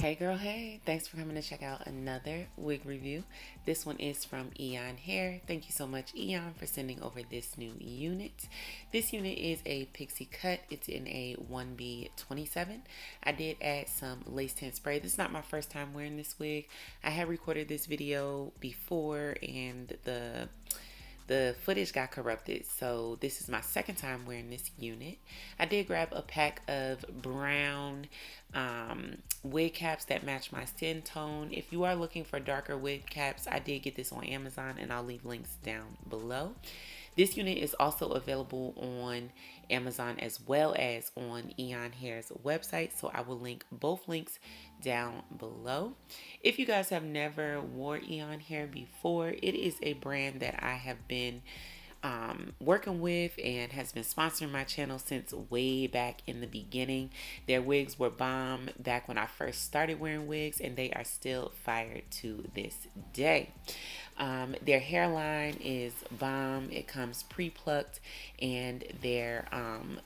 Hey girl, hey, thanks for coming to check out another wig review. This one is from Eayonhair. Thank you so much, Eayon, for sending over this new unit. This unit is a pixie cut. It's in a 1B27. I did add some lace tint spray. This is not my first time wearing this wig. I had recorded this video before and the footage got corrupted, so this is my second time wearing this unit. I did grab a pack of brown wig caps that match my skin tone. If you are looking for darker wig caps, I did get this on Amazon and I'll leave links down below. This unit is also available on Amazon as well as on Eayonhair's website, so I will link both links down below. If you guys have never wore Eayonhair before, it is a brand that I have been working with and has been sponsoring my channel since way back in the beginning. Their wigs were bomb back when I first started wearing wigs, and they are still fire to this day. Their hairline is bomb. It comes pre-plucked, and their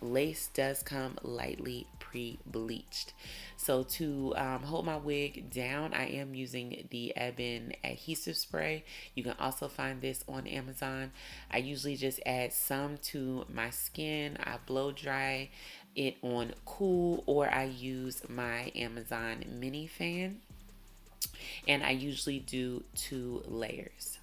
lace does come lightly pre-bleached. So to hold my wig down, I am using the Ebin adhesive spray. You can also find this on Amazon. I usually just add some to my skin. I blow dry it on cool, or I use my Amazon mini fan, and I usually do 2 layers.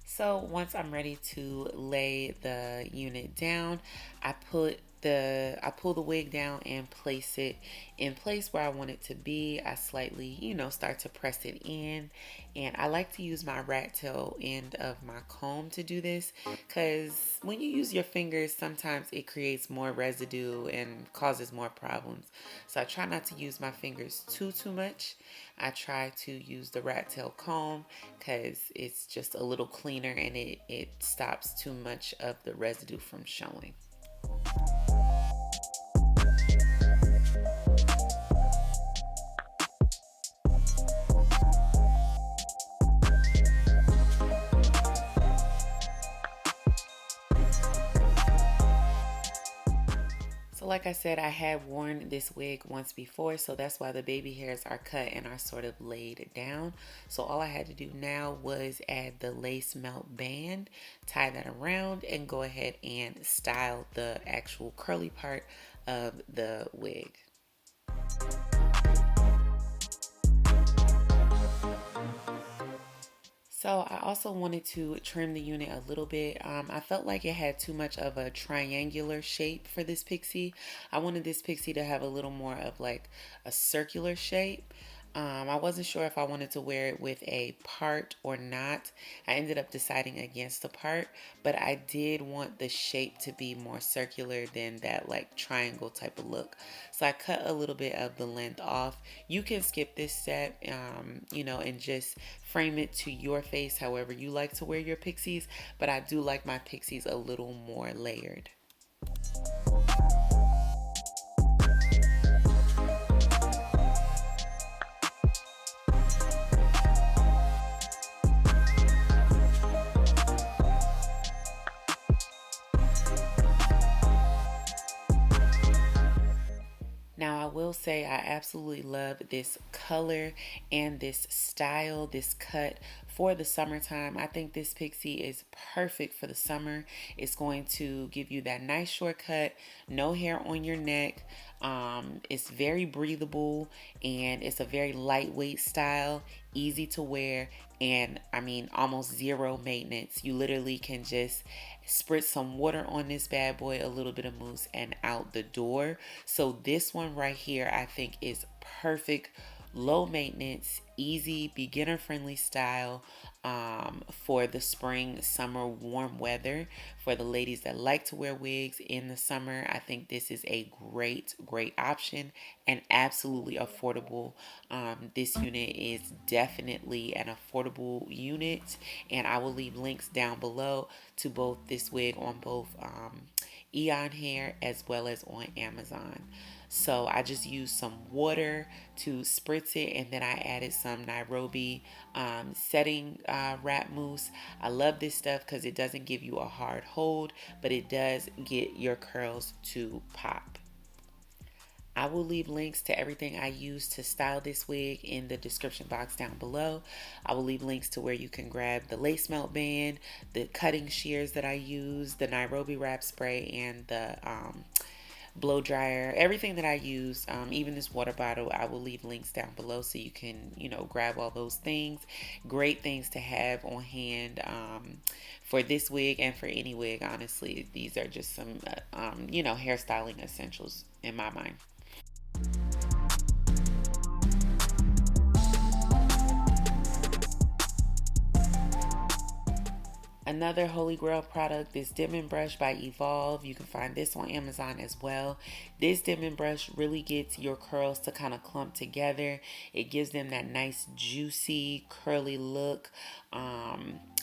So once I'm ready to lay the unit down, I pull the wig down and place it in place where I want it to be. I slightly, start to press it in, and I like to use my rat tail end of my comb to do this, because when you use your fingers, sometimes it creates more residue and causes more problems. So I try not to use my fingers too much. I try to use the rat tail comb because it's just a little cleaner, and it stops too much of the residue from showing. So like I said, I had worn this wig once before, so that's why the baby hairs are cut and are sort of laid down. So all I had to do now was add the lace melt band, tie that around, and go ahead and style the actual curly part of the wig. So I also wanted to trim the unit a little bit. I felt like it had too much of a triangular shape for this pixie. I wanted this pixie to have a little more of like a circular shape. I wasn't sure if I wanted to wear it with a part or not. I ended up deciding against the part, but I did want the shape to be more circular than that like triangle type of look. So I cut a little bit of the length off. You can skip this step, and just frame it to your face however you like to wear your pixies, but I do like my pixies a little more layered. Now, I will say I absolutely love this color and this style, this cut for the summertime. I think this pixie is perfect for the summer. It's going to give you that nice shortcut, no hair on your neck. It's very breathable, and it's a very lightweight style, easy to wear, and I mean almost zero maintenance. You literally can just spritz some water on this bad boy, a little bit of mousse, and out the door. So this one right here I think is perfect low maintenance, easy, beginner friendly style for the spring, summer, warm weather. For the ladies that like to wear wigs in the summer, I think this is a great option and absolutely affordable. This unit is definitely an affordable unit, and I will leave links down below to both this wig on both Eayonhair as well as on Amazon. So I just used some water to spritz it, and then I added some Nairobi setting wrap mousse. I love this stuff because it doesn't give you a hard hold, but it does get your curls to pop. I will leave links to everything I used to style this wig in the description box down below. I will leave links to where you can grab the lace melt band, the cutting shears that I use, the Nairobi wrap spray, and the blow dryer, everything that I use, even this water bottle. I will leave links down below so you can, grab all those things. Great things to have on hand for this wig and for any wig. Honestly, these are just some, hairstyling essentials in my mind. Another Holy Grail product is Dimming Brush by Evolve. You can find this on Amazon as well. This dimming brush really gets your curls to kind of clump together. It gives them that nice juicy curly look.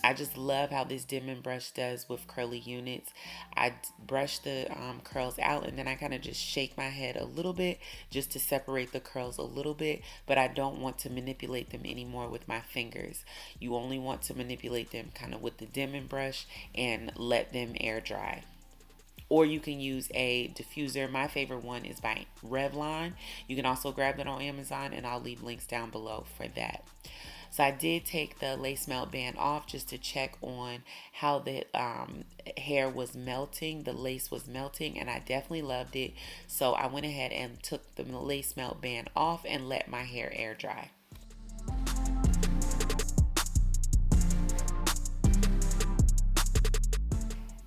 I just love how this dimming brush does with curly units. I brush the curls out, and then I kind of just shake my head a little bit just to separate the curls a little bit, but I don't want to manipulate them anymore with my fingers. You only want to manipulate them kind of with the dimming brush and let them air dry. Or you can use a diffuser. My favorite one is by Revlon. You can also grab it on Amazon, and I'll leave links down below for that. So I did take the lace melt band off just to check on how the hair was melting, the lace was melting, and I definitely loved it. So I went ahead and took the lace melt band off and let my hair air dry.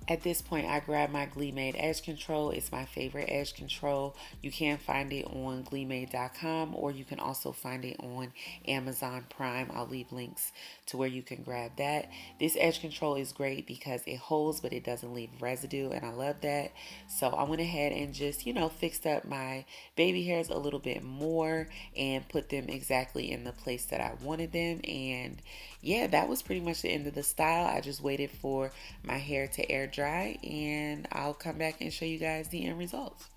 At this point, I grabbed my GLEEmade Edge Control. It's my favorite edge control. You can find it on GLEEmade.com, or you can also find it on Amazon Prime. I'll leave links to where you can grab that. This edge control is great because it holds, but it doesn't leave residue, and I love that. So I went ahead and just, fixed up my baby hairs a little bit more and put them exactly in the place that I wanted them. And yeah, that was pretty much the end of the style. I just waited for my hair to air dry, and I'll come back and show you guys the end results.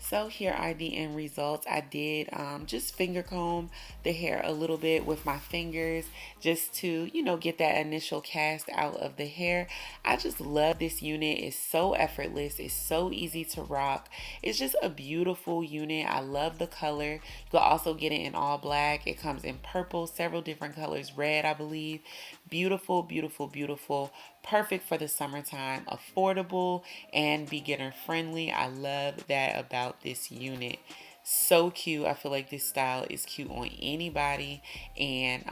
So here are the end results. I did just finger comb the hair a little bit with my fingers just to, get that initial cast out of the hair. I just love this unit. It's so effortless. It's so easy to rock. It's just a beautiful unit. I love the color. You can also get it in all black. It comes in purple, several different colors, red, I believe. Beautiful, beautiful, beautiful. Perfect for the summertime. Affordable and beginner friendly. I love that about this unit. So cute. I feel like this style is cute on anybody, and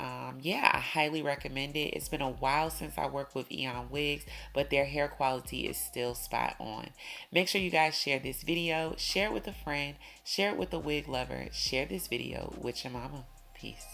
yeah, I highly recommend it. It's been a while since I worked with Eayon wigs, but their hair quality is still spot on. Make sure you guys share this video, share it with a friend, share it with a wig lover, share this video with your mama. Peace.